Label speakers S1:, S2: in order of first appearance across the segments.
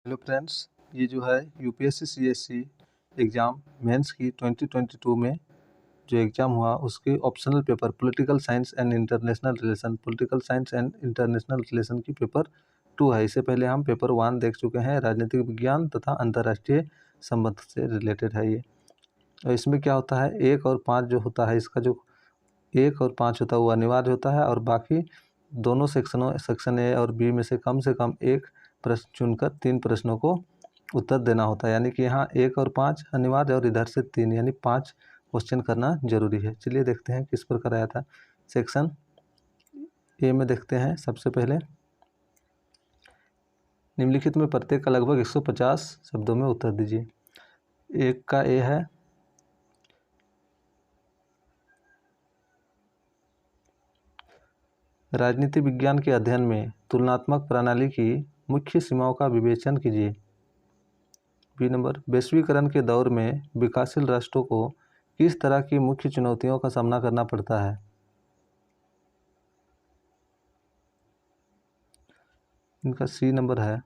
S1: Hello friends, ये जो है यूपीएससी सीएससी एग्ज़ाम मेंस की 2022 में जो एग्ज़ाम हुआ उसके optional paper political science and international relation की पेपर 2 है। इससे पहले हम पेपर 1 देख चुके हैं, राजनीतिक विज्ञान तथा अंतर्राष्ट्रीय संबंध से रिलेटेड है ये। और इसमें क्या होता है, 1 और 5 जो होता है, इसका जो 1 और 5 होता है वो अनिवार्य होता है और बाकी दोनों सेक्शन ए और बी में से कम एक प्रश्न चुनकर 3 प्रश्नों को उत्तर देना होता है। यानी कि यहाँ 1 और 5 अनिवार्य और इधर से 3 यानी 5 क्वेश्चन करना जरूरी है। चलिए देखते हैं किस पर कराया था। सेक्शन ए में देखते हैं। सबसे पहले निम्नलिखित में प्रत्येक का लगभग 150 शब्दों में उत्तर दीजिए। 1 का ए है, राजनीति विज्ञान के अध्ययन में तुलनात्मक प्रणाली की मुख्य सीमाओं का विवेचन कीजिए। बी नंबर, वैश्वीकरण के दौर में विकासशील राष्ट्रों को किस तरह की मुख्य चुनौतियों का सामना करना पड़ता है। इनका सी नंबर है,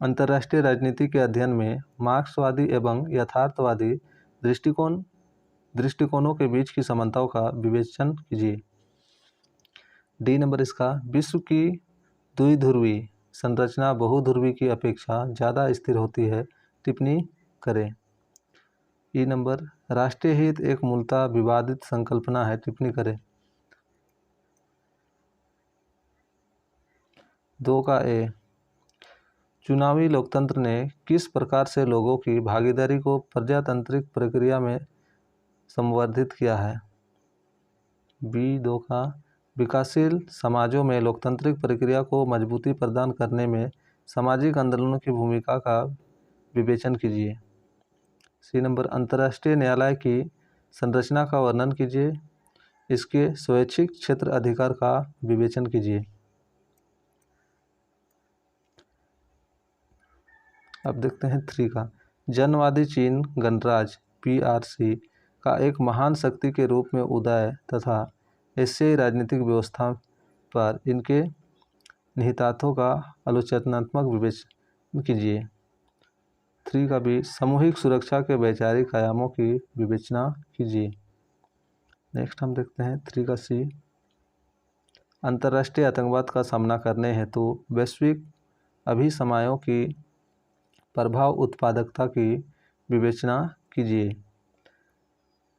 S1: अंतर्राष्ट्रीय राजनीति के अध्ययन में मार्क्सवादी एवं यथार्थवादी दृष्टिकोणों के बीच की समानताओं का विवेचन कीजिए। डी नंबर इसका, विश्व की द्विध्रुवी संरचना बहुध्रुवी की अपेक्षा ज़्यादा स्थिर होती है, टिप्पणी करें। ई नंबर, राष्ट्रीय हित एक मूलतः विवादित संकल्पना है, टिप्पणी करें। 2 का ए, चुनावी लोकतंत्र ने किस प्रकार से लोगों की भागीदारी को प्रजातांत्रिक प्रक्रिया में संवर्धित किया है। बी 2 का, विकासशील समाजों में लोकतांत्रिक प्रक्रिया को मजबूती प्रदान करने में सामाजिक आंदोलनों की भूमिका का विवेचन कीजिए। सी नंबर, अंतर्राष्ट्रीय न्यायालय की संरचना का वर्णन कीजिए, इसके स्वैच्छिक क्षेत्र अधिकार का विवेचन कीजिए। अब देखते हैं 3 का, जनवादी चीन गणराज्य PRC का एक महान शक्ति के रूप में उदय तथा एशियाई राजनीतिक व्यवस्था पर इनके निहितार्थों का आलोचनात्मक विवेचन कीजिए। 3 का भी, सामूहिक सुरक्षा के वैचारिक आयामों की विवेचना कीजिए। नेक्स्ट हम देखते हैं 3 का सी, अंतर्राष्ट्रीय आतंकवाद का सामना करने हेतु वैश्विक अभिसमयों की प्रभाव उत्पादकता की विवेचना कीजिए।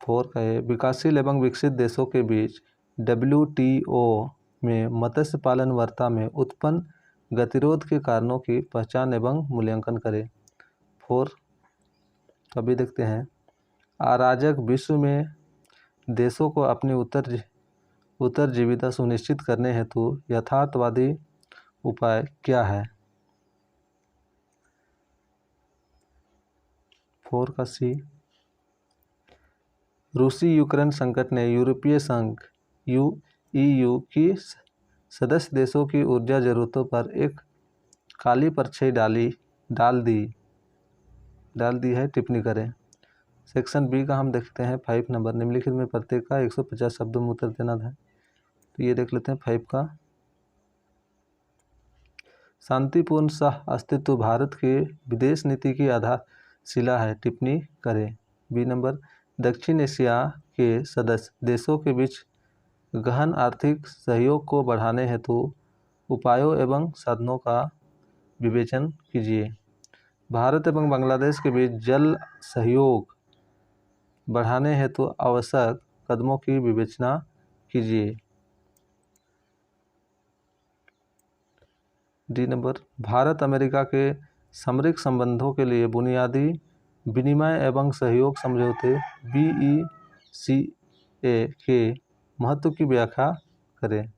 S1: 4 का है, विकासशील एवं विकसित देशों के बीच WTO में मत्स्य पालन वार्ता में उत्पन्न गतिरोध के कारणों की पहचान एवं मूल्यांकन करें। 4 अभी देखते हैं, अराजक विश्व में देशों को अपनी उत्तरजीविता सुनिश्चित करने हेतु यथार्थवादी उपाय क्या है। 4 का सी, रूसी यूक्रेन संकट ने यूरोपीय संघ EU की सदस्य देशों की ऊर्जा जरूरतों पर एक काली परछाई डाल दी है, टिप्पणी करें। सेक्शन बी का हम देखते हैं 5 नंबर, निम्नलिखित में प्रत्येक का 150 शब्दों में उत्तर देना है। तो ये देख लेते हैं 5 का, शांतिपूर्ण सह अस्तित्व भारत के विदेश नीति की आधारशिला है, टिप्पणी करें। बी नंबर, दक्षिण एशिया के सदस्य देशों के बीच गहन आर्थिक सहयोग को बढ़ाने हेतु उपायों एवं साधनों का विवेचन कीजिए। भारत एवं बांग्लादेश के बीच जल सहयोग बढ़ाने हेतु आवश्यक कदमों की विवेचना कीजिए। डी नंबर, भारत अमेरिका के सामरिक संबंधों के लिए बुनियादी विनिमय एवं सहयोग समझौते BECA के महत्व की व्याख्या करें।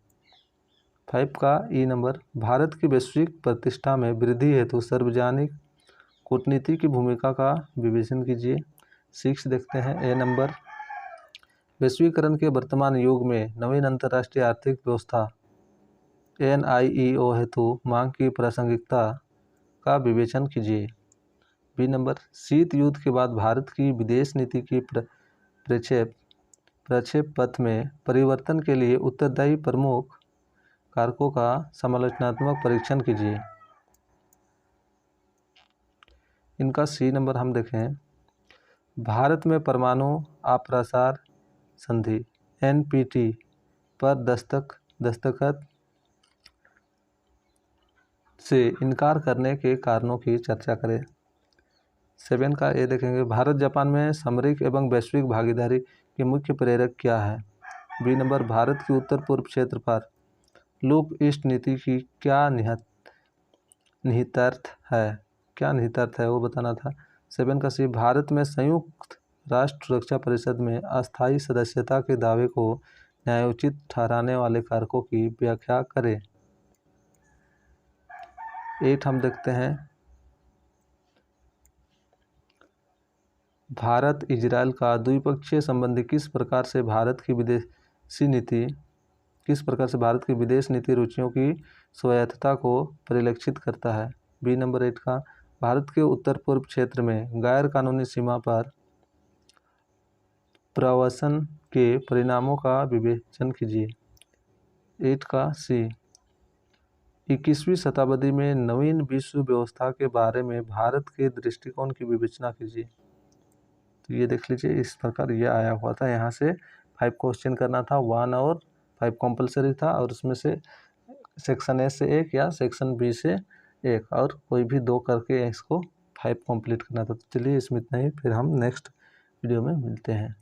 S1: 5 का ई नंबर, भारत की वैश्विक प्रतिष्ठा में वृद्धि हेतु सार्वजनिक कूटनीति की भूमिका का विवेचन कीजिए। 6 देखते हैं, ए नंबर, वैश्वीकरण के वर्तमान युग में नवीन अंतर्राष्ट्रीय आर्थिक व्यवस्था NIEO हेतु मांग की प्रासंगिकता का विवेचन कीजिए। बी नंबर, शीत युद्ध के बाद भारत की विदेश नीति की प्रक्षेप पथ में परिवर्तन के लिए उत्तरदायी प्रमुख कारकों का समालोचनात्मक परीक्षण कीजिए। इनका सी नंबर हम देखें, भारत में परमाणु अप्रसार संधि NPT पर दस्तखत से इनकार करने के कारणों की चर्चा करें। 7 का ए देखेंगे, भारत जापान में सामरिक एवं वैश्विक भागीदारी के मुख्य प्रेरक क्या है। बी नंबर, भारत की उत्तर पूर्व क्षेत्र पर लुक ईस्ट नीति की क्या निहितार्थ है वो बताना था। 7 का सी, भारत में संयुक्त राष्ट्र सुरक्षा परिषद में अस्थायी सदस्यता के दावे को न्यायोचित ठहराने वाले कारकों की व्याख्या करें। 8 हम देखते हैं, भारत इजराइल का द्विपक्षीय संबंध किस प्रकार से भारत की विदेश नीति रुचियों की स्वायत्तता को परिलक्षित करता है। बी नंबर 8 का, भारत के उत्तर पूर्व क्षेत्र में गैर कानूनी सीमा पर प्रवसन के परिणामों का विवेचन कीजिए। 8 का सी, 21वीं शताब्दी में नवीन विश्व व्यवस्था के बारे में भारत के दृष्टिकोण की विवेचना कीजिए। तो ये देख लीजिए, इस प्रकार ये आया हुआ था। यहाँ से 5 क्वेश्चन करना था, 1 और 5 कंपलसरी था, और उसमें से सेक्शन ए से 1 या सेक्शन बी से 1 और कोई भी 2 करके इसको 5 कंप्लीट करना था। तो चलिए इसमें इतना ही, फिर हम नेक्स्ट वीडियो में मिलते हैं।